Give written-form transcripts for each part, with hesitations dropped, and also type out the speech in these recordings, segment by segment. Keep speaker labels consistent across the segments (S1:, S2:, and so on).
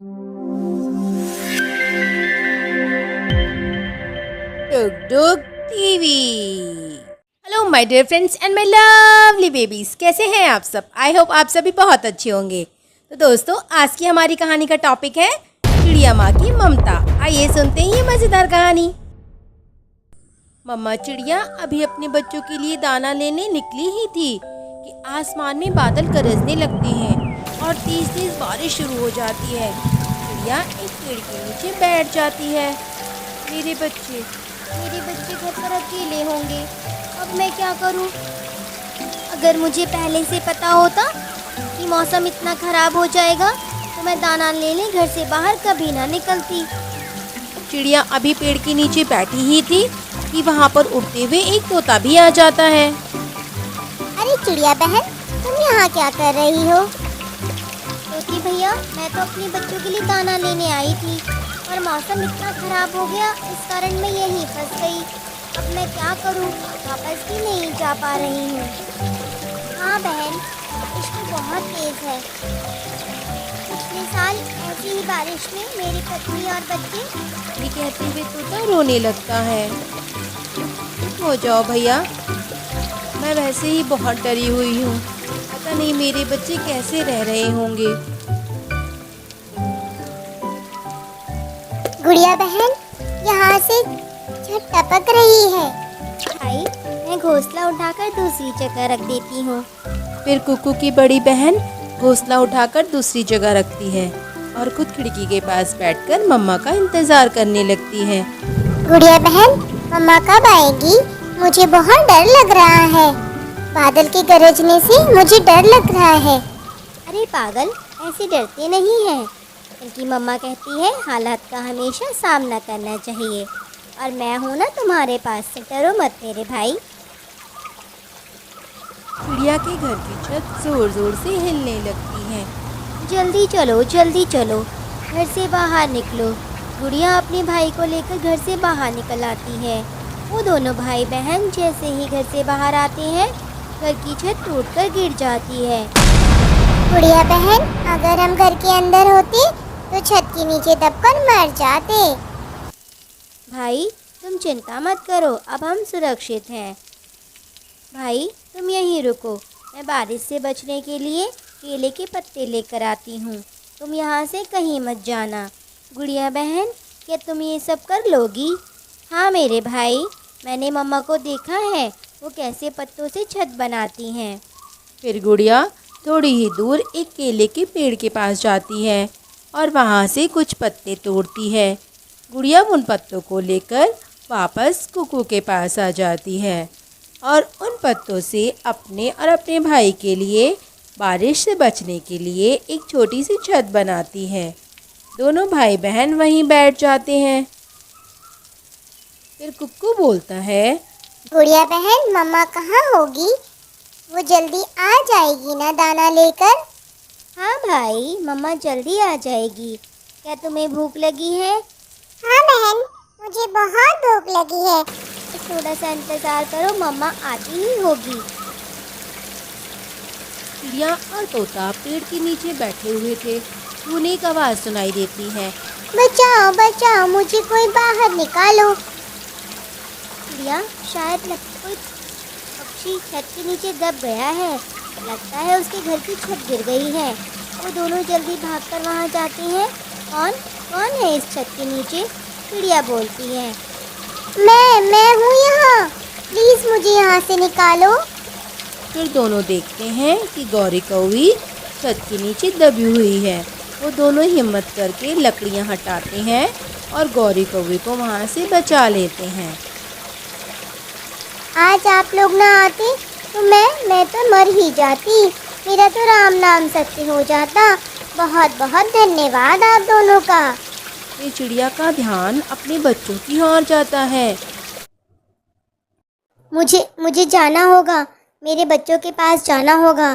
S1: डुग डुग TV. Hello my dear friends and my lovely babies, कैसे हैं आप सब? आई होप आप सभी बहुत अच्छे होंगे। तो दोस्तों, आज की हमारी कहानी का टॉपिक है चिड़िया माँ की ममता। आइए सुनते हैं ये मज़ेदार कहानी। मम्मा चिड़िया अभी अपने बच्चों के लिए दाना लेने निकली ही थी कि आसमान में बादल गरजने लगते हैं और तेज तेज बारिश शुरू हो जाती है। चिड़िया एक पेड़ के नीचे बैठ जाती है। मेरे बच्चे घर पर अकेले होंगे, अब मैं क्या करूं? अगर मुझे पहले से पता होता कि मौसम इतना खराब हो जाएगा तो मैं दाना लेने घर से बाहर कभी ना निकलती। चिड़िया अभी पेड़ के नीचे बैठी ही थी कि वहाँ पर उड़ते हुए एक तोता भी आ जाता है।
S2: अरे चिड़िया बहन, तुम यहाँ क्या कर रही हो?
S1: तोती भैया, मैं तो अपने बच्चों के लिए दाना लेने आई थी और मौसम इतना खराब हो गया, इस कारण मैं यहीं फंस गई। अब मैं क्या करूं? वापस भी नहीं जा पा रही हूँ। हाँ बहन, बारिश तो बहुत तेज है। पिछले साल ऐसी ही बारिश में मेरी पत्नी और बच्चे, ये कहते हुए तोता रोने लगता है। चुप हो जाओ भैया, मैं वैसे ही बहुत डरी हुई हूँ। पता नहीं मेरे बच्चे कैसे रह रहे होंगे।
S2: गुड़िया बहन, यहाँ से छत टपक रही है।
S1: भाई, मैं घोंसला उठाकर दूसरी जगह रख देती हूँ। फिर कुकू की बड़ी बहन घोंसला उठाकर दूसरी जगह रखती है और खुद खिड़की के पास बैठकर मम्मा का इंतजार करने लगती है।
S2: गुड़िया बहन, मम्मा कब आएगी? मुझे बहुत डर लग रहा है। बादल के गरजने से मुझे डर लग रहा है।
S1: अरे पागल, ऐसे डरते नहीं हैं, बल्कि मम्मा कहती है हालात का हमेशा सामना करना चाहिए और मैं हूँ ना तुम्हारे पास, से डरो मत मेरे भाई। चिड़िया के घर की छत जोर जोर से हिलने लगती है। जल्दी चलो, घर से बाहर निकलो। गुड़िया अपने भाई को लेकर घर से बाहर निकल आती है। वो दोनों भाई बहन जैसे ही घर से बाहर आते हैं, घर की छत टूटकर गिर जाती है।
S2: गुड़िया बहन, अगर हम घर के अंदर होते तो छत के नीचे दबकर मर जाते।
S1: भाई तुम चिंता मत करो, अब हम सुरक्षित हैं। भाई तुम यहीं रुको, मैं बारिश से बचने के लिए केले के पत्ते लेकर आती हूँ। तुम यहाँ से कहीं मत जाना। गुड़िया बहन, क्या तुम ये सब कर लोगी? हाँ मेरे भाई, मैंने मम्मा को देखा है वो कैसे पत्तों से छत बनाती हैं। फिर गुड़िया थोड़ी ही दूर एक केले के पेड़ के पास जाती है और वहाँ से कुछ पत्ते तोड़ती है। गुड़िया उन पत्तों को लेकर वापस कुकू के पास आ जाती है और उन पत्तों से अपने और अपने भाई के लिए बारिश से बचने के लिए एक छोटी सी छत बनाती है। दोनों भाई बहन वहीं बैठ जाते हैं। फिर कुक्कू बोलता है,
S2: गुड़िया बहन, मम्मा कहाँ होगी? वो जल्दी आ जाएगी ना दाना लेकर?
S1: हाँ भाई, मम्मा जल्दी आ जाएगी। क्या तुम्हें भूख लगी है?
S2: हाँ बहन, मुझे बहुत भूख लगी है।
S1: थोड़ा सा इंतज़ार करो, मम्मा आती ही होगी। चिड़िया और तोता पेड़ के नीचे बैठे हुए थे। उन्हें एक आवाज़ सुनाई देती है,
S2: बचाओ बचाओ, मुझे कोई बाहर निकालो।
S1: चिड़िया, शायद कोई पक्षी छत के नीचे दब गया है। लगता है उसके घर की छत गिर गई है। वो दोनों जल्दी भागकर वहाँ जाते हैं। कौन है इस छत के नीचे? चिड़िया बोलती है,
S2: मैं हूँ यहाँ, प्लीज मुझे यहाँ से निकालो।
S1: फिर दोनों देखते हैं कि गौरी कौवी छत के नीचे दबी हुई है। वो दोनों हिम्मत करके लकड़ियाँ हटाते हैं और गौरी कौवी को वहाँ से बचा लेते हैं।
S2: आज आप लोग ना आते तो मैं तो मर ही जाती। मेरा तो राम नाम सत्य हो जाता। बहुत बहुत धन्यवाद आप दोनों का।
S1: ये चिड़िया का ध्यान अपने बच्चों की ओर जाता है।
S2: मुझे जाना होगा, मेरे बच्चों के पास जाना होगा।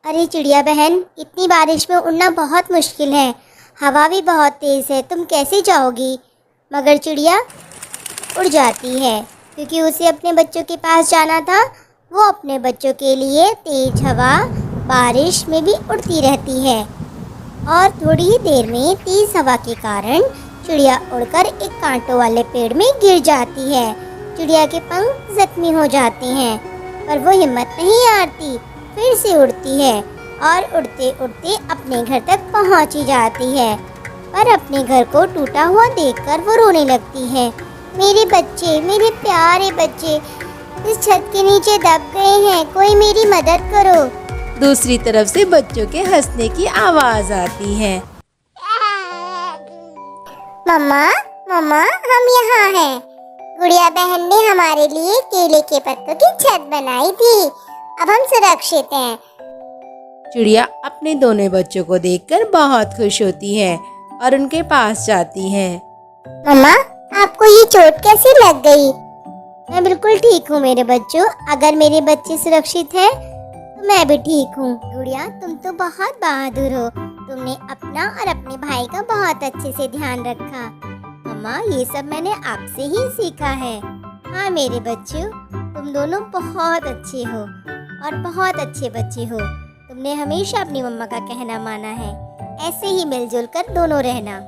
S2: अरे चिड़िया बहन, इतनी बारिश में उड़ना बहुत मुश्किल है, हवा भी बहुत तेज़ है, तुम कैसे जाओगी? मगर चिड़िया उड़ जाती है क्योंकि उसे अपने बच्चों के पास जाना था। वो अपने बच्चों के लिए तेज हवा, बारिश में भी उड़ती रहती है। और थोड़ी ही देर में तेज हवा के कारण चिड़िया उड़कर एक कांटों वाले पेड़ में गिर जाती है। चिड़िया के पंख जख्मी हो जाते हैं, पर वो हिम्मत नहीं हारती, फिर से उड़ती है और उड़ते उड़ते अपने घर तक पहुंच ही जाती है। पर अपने घर को टूटा हुआ देखकर वो रोने लगती है। मेरे बच्चे, मेरे प्यारे बच्चे इस छत के नीचे दब गए हैं, कोई मेरी मदद करो।
S3: दूसरी तरफ से बच्चों के हंसने की आवाज आती है।
S2: मम्मा, मम्मा हम यहाँ हैं। गुड़िया बहन ने हमारे लिए केले के पत्तों की छत बनाई थी, अब हम सुरक्षित हैं।
S3: चिड़िया अपने दोनों बच्चों को देखकर बहुत खुश होती है और उनके पास जाती है।
S2: मम्मा, आपको ये चोट कैसे लग गई? मैं बिल्कुल ठीक हूँ मेरे बच्चों, अगर मेरे बच्चे सुरक्षित हैं तो मैं भी ठीक हूँ। गुड़िया तुम तो बहुत बहादुर हो, तुमने अपना और अपने भाई का बहुत अच्छे से ध्यान रखा।
S1: मम्मा ये सब मैंने आपसे ही सीखा है। हाँ मेरे बच्चों, तुम दोनों बहुत अच्छे हो और बहुत अच्छे बच्चे हो। तुमने हमेशा अपनी मम्मा का कहना माना है। ऐसे ही मिलजुल कर दोनों रहना।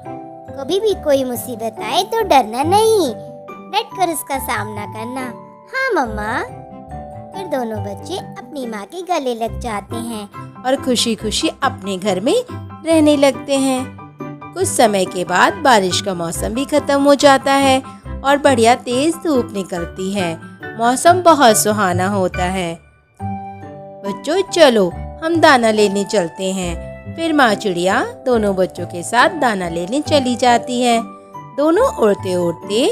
S1: कभी भी कोई मुसीबत आए तो डरना नहीं, डट कर उसका सामना करना। हाँ मम्मा। फिर दोनों बच्चे अपनी माँ के गले लग जाते हैं
S3: और खुशी खुशी अपने घर में रहने लगते हैं। कुछ समय के बाद बारिश का मौसम भी खत्म हो जाता है और बढ़िया तेज धूप निकलती है। मौसम बहुत सुहाना होता है। बच्चों चलो हम दाना लेने चलते हैं। फिर माँ चिड़िया दोनों बच्चों के साथ दाना लेने चली जाती है। दोनों उड़ते उड़ते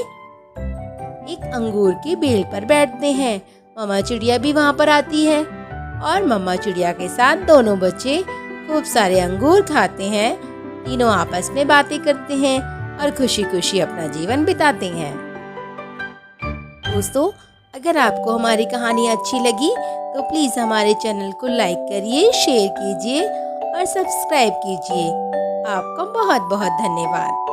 S3: एक अंगूर की बेल पर बैठते हैं। मम्मा चिड़िया भी वहाँ पर आती है और मम्मा चिड़िया के साथ दोनों बच्चे खूब सारे अंगूर खाते हैं। तीनों आपस में बातें करते हैं और खुशी खुशी अपना जीवन बिताते हैं। दोस्तों अगर आपको हमारी कहानी अच्छी लगी तो प्लीज़ हमारे चैनल को लाइक करिए, शेयर कीजिए और सब्सक्राइब कीजिए। आपका बहुत बहुत धन्यवाद।